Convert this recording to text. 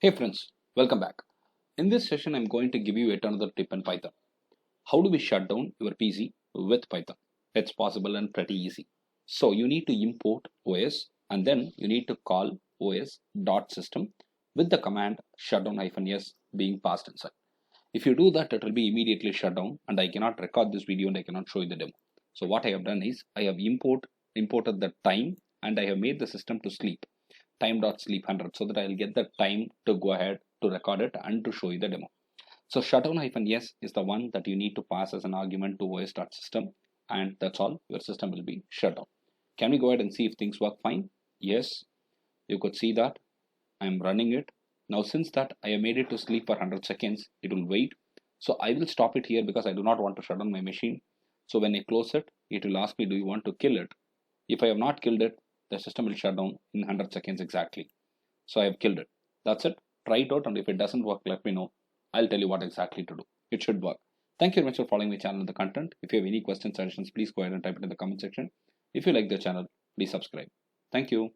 Hey friends, welcome back. In this session, I'm going to give you yet another tip in Python. How do we shut down your PC with Python? It's possible and pretty easy. So you need to import OS and then you need to call os.system with the command shutdown-s being passed inside. If you do that, it will be immediately shut down and I cannot record this video and I cannot show you the demo. So what I have done is I have imported the time and I have made the system to sleep time.sleep 100 so that I'll get the time to go ahead to record it and to show you the demo. So shutdown-s is the one that you need to pass as an argument to os.system, and that's all. Your system will be shut down. Can we go ahead and see if things work fine? Yes, you could see that I'm running it. Now since that I have made it to sleep for 100 seconds, it will wait. So I will stop it here because I do not want to shut down my machine. So when I close it, it will ask me, do you want to kill it? If I have not killed it, the system will shut down in 100 seconds exactly. So I have killed it. That's it. Try it out, and if it doesn't work, let me know. I'll tell you what exactly to do. It should work. Thank you very much for following my channel and the content. If you have any questions, suggestions, please go ahead and type it in the comment section. If you like the channel, please subscribe. Thank you.